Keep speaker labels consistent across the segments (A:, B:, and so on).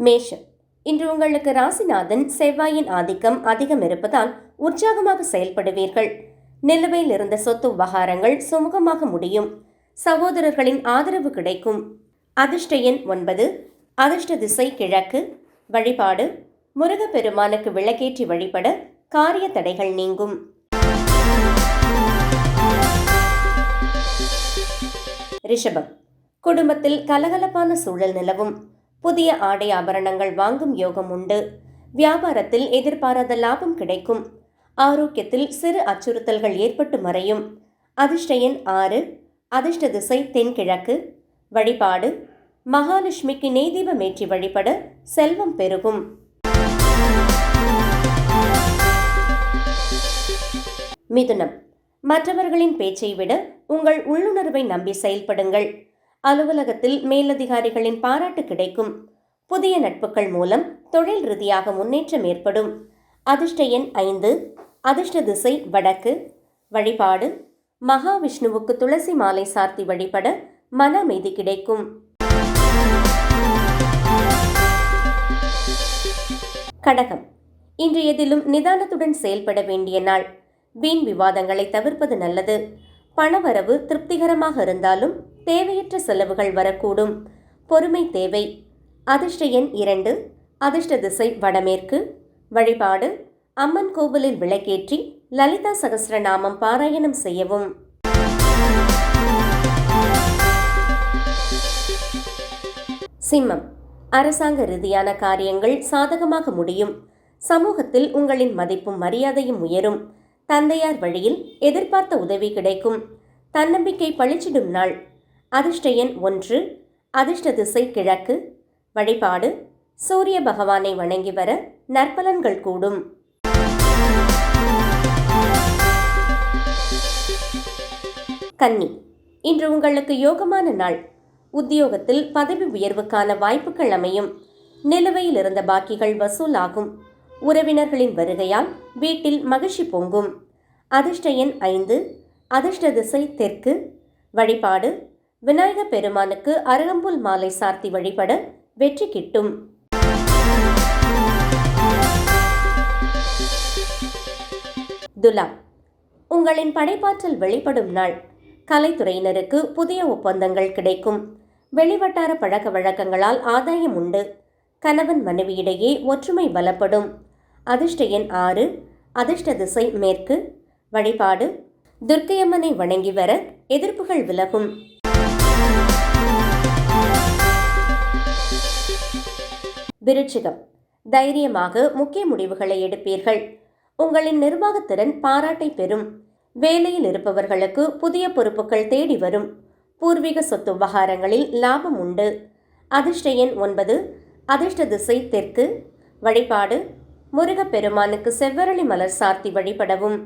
A: மேஷம். இன்று உங்களுக்கு ராசிநாதன் செவ்வாயின் ஆதிக்கம் அதிகம் இருப்பதால் உற்சாகமாக செயல்படுவீர்கள். நிலுவையில் இருந்த சொத்து விவகாரங்கள் சுமூகமாக முடியும். சகோதரர்களின் ஆதரவு கிடைக்கும். அதிர்ஷ்ட எண் 9. அதிர்ஷ்ட திசை கிழக்கு. வழிபாடு முருகப்பெருமானுக்கு விளக்கேற்றி வழிபட காரிய தடைகள் நீங்கும். ரிஷபம். குடும்பத்தில் கலகலப்பான சூழல் நிலவும். புதிய ஆடை ஆபரணங்கள் வாங்கும் யோகம் உண்டு. வியாபாரத்தில் எதிர்பாராத லாபம் கிடைக்கும். ஆரோக்கியத்தில் சிறு அச்சுறுத்தல்கள் ஏற்பட்டு மறையும். அதிர்ஷ்ட எண் 6. அதிர்ஷ்ட திசை தென்கிழக்கு. வழிபாடு மகாலட்சுமிக்கு நெய்தீபமேற்றி வழிபட செல்வம் பெருகும். மிதுனம். மற்றவர்களின் பேச்சை விட உங்கள் உள்ளுணர்வை நம்பி செயல்படுங்கள். அலுவலகத்தில் மேலதிகாரிகளின் பாராட்டு கிடைக்கும். புதிய நட்புகள் மூலம் தொழில் ரீதியாக முன்னேற்றம் ஏற்படும். அதிர்ஷ்ட எண் 5. அதிர்ஷ்ட திசை வடக்கு. வழிபாடு மகாவிஷ்ணுவுக்கு துளசி மாலை சார்த்தி வழிபட மன அமைதி கிடைக்கும். கடகம். இன்று எதிலும் நிதானத்துடன் செயல்பட வேண்டிய நாள். வீண் விவாதங்களை தவிர்ப்பது நல்லது. பணவரவு திருப்திகரமாக இருந்தாலும் தேவையற்ற செலவுகள் வரக்கூடும். பொறுமை தேவை. அதிர்ஷ்ட எண் 2. அதிர்ஷ்ட திசை வடமேற்கு. வழிபாடு அம்மன் கோவிலில் விளக்கேற்றி லலிதா சகஸ்ரநாமம் பாராயணம் செய்யவும். சிம்மம். அரசாங்க ரீதியான காரியங்கள் சாதகமாக முடியும். சமூகத்தில் உங்களின் மதிப்பும் மரியாதையும் உயரும். தந்தையார் வழியில் எதிர்பார்த்த உதவி கிடைக்கும். தன்னம்பிக்கை பளிச்சிடும் நாள். அதிர்ஷ்ட எண் 1. அதிர்ஷ்ட திசை கிழக்கு. வழிபாடு சூரிய பகவானை வணங்கி வர நற்பலன்கள் கூடும். கன்னி. இன்று உங்களுக்கு யோகமான நாள். உத்தியோகத்தில் பதவி உயர்வுக்கான வாய்ப்புகள் அமையும். நிலுவையில் இருந்த பாக்கிகள் வசூலாகும். உறவினர்களின் வருகையால் வீட்டில் மகிழ்ச்சி பொங்கும். அதிர்ஷ்ட எண் 5. அதிர்ஷ்ட திசை தெற்கு. வழிபாடு விநாயகப் பெருமானுக்கு அருகம்புல் மாலை சார்த்தி வழிபட வெற்றி கிட்டும். துலாம். உங்களின் படைப்பாற்றல் வெளிப்படும் நாள். கலைத்துறையினருக்கு புதிய ஒப்பந்தங்கள் கிடைக்கும். வெளிவட்டார பழக்க வழக்கங்களால் ஆதாயம் உண்டு. கணவன் மனைவியிடையே ஒற்றுமை பலப்படும். அதிர்ஷ்ட எண் 6. அதிர்ஷ்ட திசை மேற்கு. வழிபாடு துர்க்கையம்மனை வணங்கி வர எதிர்ப்புகள் விலகும். விருச்சிகம். தைரியமாக முக்கிய முடிவுகளை எடுப்பீர்கள். உங்களின் நிர்வாகத்திறன் பாராட்டை பெறும். வேலையில் இருப்பவர்களுக்கு புதிய பொறுப்புகள் தேடி வரும். பூர்வீக சொத்து விவகாரங்களில் லாபம் உண்டு. அதிர்ஷ்ட எண் 9. அதிர்ஷ்ட திசை தெற்கு. வழிபாடு முருகப்பெருமானுக்கு செவ்வரளி மலர் சார்த்தி வழிபடவும்.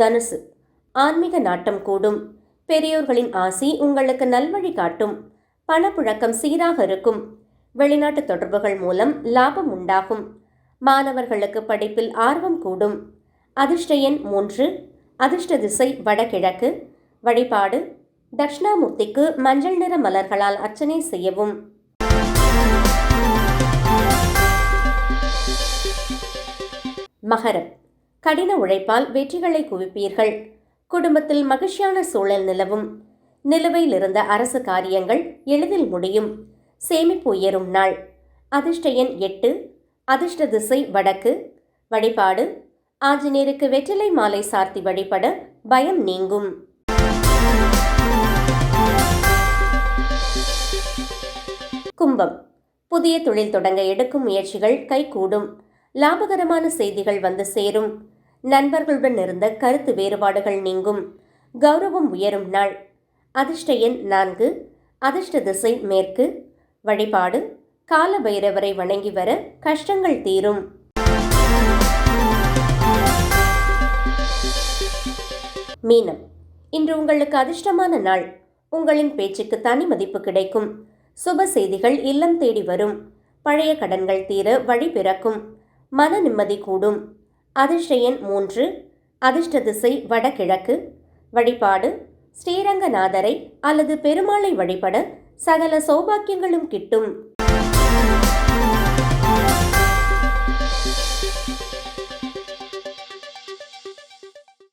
A: தனுசு. ஆன்மீக நாட்டம் கூடும். பெரியோர்களின் ஆசி உங்களுக்கு நல்வழி காட்டும். பணப்புழக்கம் சீராக இருக்கும். வெளிநாட்டு தொடர்புகள் மூலம் லாபம் உண்டாகும். மாணவர்களுக்கு படிப்பில் ஆர்வம் கூடும். அதிர்ஷ்ட எண் 3. அதிர்ஷ்ட திசை வடகிழக்கு. வழிபாடு தட்சிணாமூர்த்திக்கு மஞ்சள் நிற மலர்களால் அர்ச்சனை செய்யவும். மகரம். கடின உழைப்பால் வெற்றிகளை குவிப்பீர்கள். குடும்பத்தில் மகிழ்ச்சியான சூழல் நிலவும். நிலுவையில் இருந்த அரசு காரியங்கள் எளிதில் முடியும். சேமிப்பு உயரும் நாள். அதிர்ஷ்ட எண் 8. அதிர்ஷ்ட திசை வடக்கு. வழிபாடு ஆஞ்சநேயருக்கு வெற்றிலை மாலை சார்த்தி வழிபட பயம் நீங்கும். கும்பம். புதிய தொழில் தொடங்க எடுக்கும் முயற்சிகள் கைகூடும். லாபகரமான செய்திகள் வந்து சேரும். நண்பர்களுடன் இருந்த கருத்து வேறுபாடுகள் நீங்கும். கௌரவம் உயரும் நாள். அதிர்ஷ்ட எண் 4. அதிர்ஷ்ட திசை மேற்கு. வழிபாடு கால பைரவரை வணங்கி வர கஷ்டங்கள் தீரும். மீனம். இன்று உங்களுக்கு அதிர்ஷ்டமான நாள். உங்களின் பேச்சுக்கு தனி மதிப்பு கிடைக்கும். சுப செய்திகள் இல்லம் தேடி வரும். பழைய கடன்கள் தீர வழி பிறக்கும். மன நிம்மதி கூடும். அதிர்ஷ்ட எண் 3. அதிர்ஷ்ட திசை வடகிழக்கு. வழிபாடு ஸ்ரீரங்கநாதரை அல்லது பெருமாளை வழிபட சகல சௌபாக்கியங்களும் கிட்டும்.